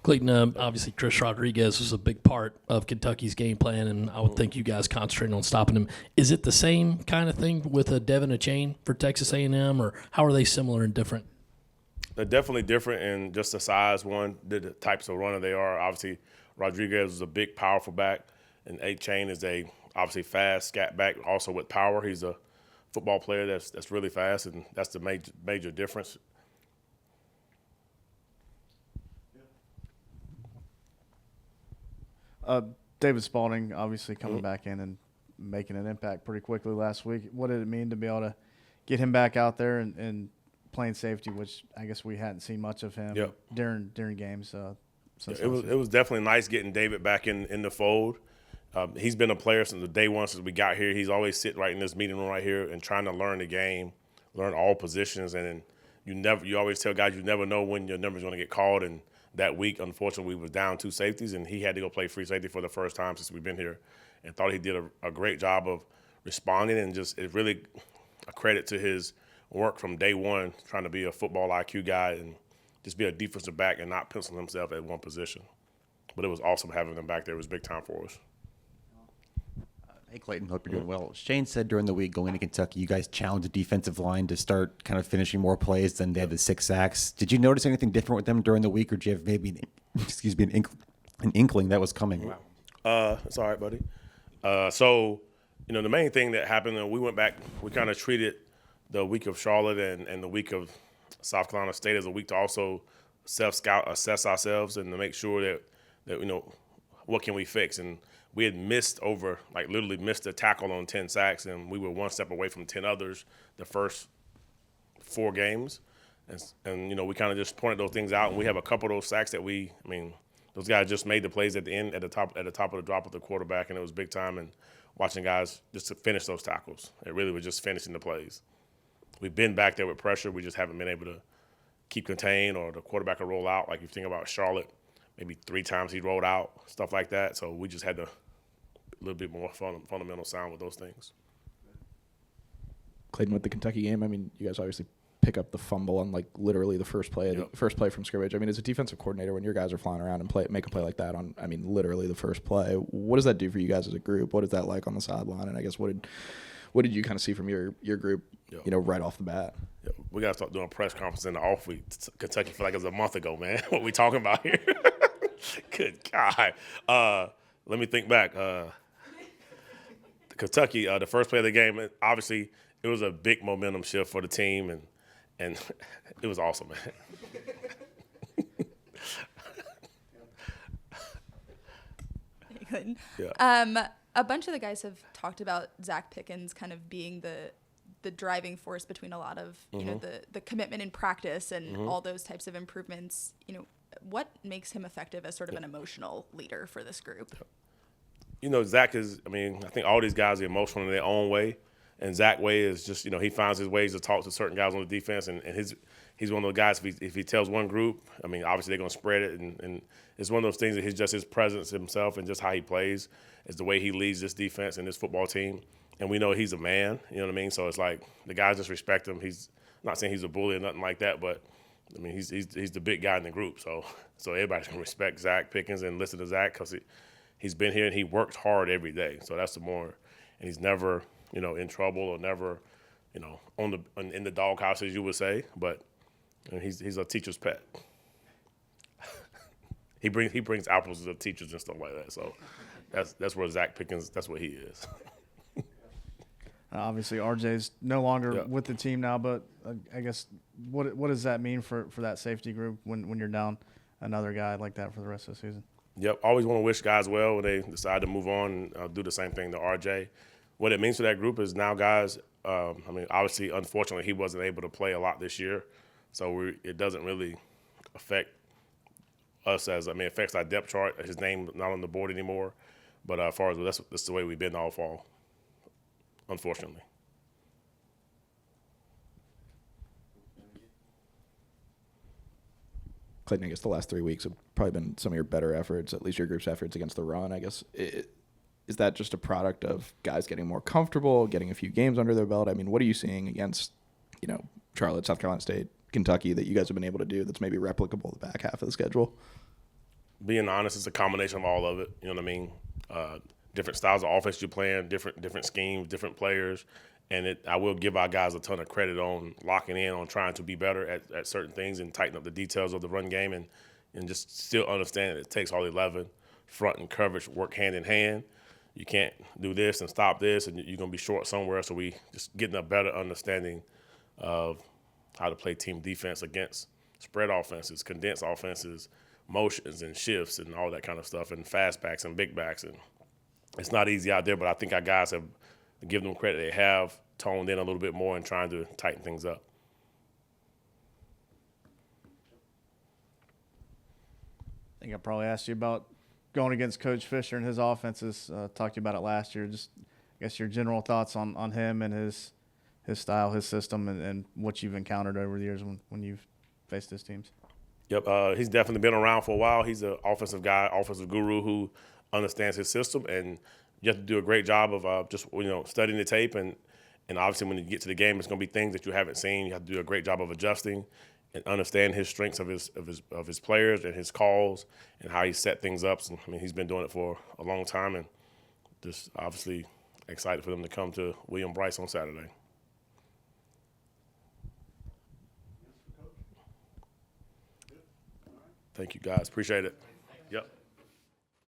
Clayton, obviously Chris Rodriguez was a big part of Kentucky's game plan, and I would think you guys concentrating on stopping him. Is it the same kind of thing with a Devin Achane for Texas A&M, or how are they similar and different? They're definitely different in just the size, the types of runner they are. Obviously, Rodriguez is a big, powerful back, and Achane is a obviously fast scat back, also with power. He's a football player that's really fast, and that's the major difference. David Spalding obviously coming back in and making an impact pretty quickly last week. What did it mean to be able to get him back out there and playing safety, which I guess we hadn't seen much of him during games? It was definitely nice getting David back in the fold. He's been a player since the day one since we got here. He's always sitting right in this meeting room right here and trying to learn the game, learn all positions, and you always tell guys you never know when your number's going to get called. And that week, unfortunately, we was down 2 safeties, and he had to go play free safety for the first time since we've been here, and thought he did a great job of responding, and just it really a credit to his work from day one, trying to be a football IQ guy and just be a defensive back and not pencil himself at one position. But it was awesome having him back there. It was big time for us. Hey, Clayton, hope you're doing well. Shane said during the week going to Kentucky, you guys challenged the defensive line to start kind of finishing more plays than they had the 6 sacks. Did you notice anything different with them during the week, or did you have maybe an inkling that was coming? It's all right, buddy. So, the main thing that happened, we went back, we kind of treated the week of Charlotte and the week of South Carolina State as a week to also self-scout, assess ourselves, and to make sure that what can we fix. And we had literally missed a tackle on 10 sacks, and we were one step away from 10 others the first 4 games. And we kind of just pointed those things out, and we have a couple of those sacks that those guys just made the plays at the end, at the top of the drop of the quarterback, and it was big time. And watching guys just to finish those tackles, it really was just finishing the plays. We've been back there with pressure. We just haven't been able to keep contained, or the quarterback will roll out. Like you think about Charlotte, maybe 3 times he rolled out, stuff like that. So we just had to a little bit more fundamental sound with those things. Clayton, with the Kentucky game, you guys obviously pick up the fumble on literally the first play, first play from scrimmage. As a defensive coordinator, when your guys are flying around and make a play like that on, literally the first play, what does that do for you guys as a group? What is that like on the sideline? And I guess what did you kind of see from your group, right off the bat? Yeah, we got to start doing press conference in the off week. Kentucky feel like it was a month ago, man. What we talking about here? Good God. Let me think back. Kentucky, the first play of the game, obviously it was a big momentum shift for the team, and it was awesome, man. Yeah. A bunch of the guys have talked about Zach Pickens kind of being the driving force between a lot of the commitment in practice and all those types of improvements. What makes him effective as sort of an emotional leader for this group? Zach is, I think all these guys are emotional in their own way. And Zach way is just, he finds his ways to talk to certain guys on the defense. And he's one of those guys, if he tells one group, obviously they're going to spread it. And it's one of those things that his presence himself and just how he plays is the way he leads this defense and this football team. And we know he's a man, you know what I mean? So it's like the guys just respect him. He's not saying he's a bully or nothing like that, but he's the big guy in the group. So everybody's going to respect Zach Pickens and listen to Zach because he's been here and he works hard every day. So that's the more, and he's never, in trouble or never, in the doghouse, as you would say. But he's a teacher's pet. he brings apples to the teachers and stuff like that. So that's where Zach Pickens, that's what he is. Obviously, RJ's no longer with the team now, but I guess what does that mean for that safety group when you're down another guy like that for the rest of the season? Yep, always want to wish guys well when they decide to move on and do the same thing to RJ. What it means for that group is now guys, obviously, unfortunately, he wasn't able to play a lot this year, so it doesn't really affect us it affects our depth chart. His name not on the board anymore, but as far as that's the way we've been all fall. Unfortunately. Clayton, I guess the last 3 weeks have probably been some of your better efforts, at least your group's efforts against the run. I guess, is that just a product of guys getting more comfortable, getting a few games under their belt? What are you seeing against, Charlotte, South Carolina State, Kentucky that you guys have been able to do that's maybe replicable the back half of the schedule? being honest, it's a combination of all of it. You know what I mean? Different styles of offense you're playing, different schemes, different players. And I will give our guys a ton of credit on locking in on trying to be better at certain things and tighten up the details of the run game and just still understand that it takes all 11 front and coverage work hand in hand. You can't do this and stop this, and you're going to be short somewhere. So we just getting a better understanding of how to play team defense against spread offenses, condensed offenses, motions and shifts and all that kind of stuff, and fast backs and big backs. And it's not easy out there, but I think our guys have, given them credit, they have toned in a little bit more and trying to tighten things up. I think I probably asked you about going against Coach Fisher and his offenses. Talked to you about it last year. Just, I guess, your general thoughts on him and his style, his system, and what you've encountered over the years when you've faced his teams. Yep, he's definitely been around for a while. He's an offensive guy, offensive guru who understands his system, and you have to do a great job of just studying the tape, and obviously when you get to the game, it's going to be things that you haven't seen. You have to do a great job of adjusting and understand his strengths of his players and his calls and how he set things up. So, I mean, he's been doing it for a long time, and just obviously excited for them to come to William Bryce on Saturday. Thank you, guys. Appreciate it. Yep.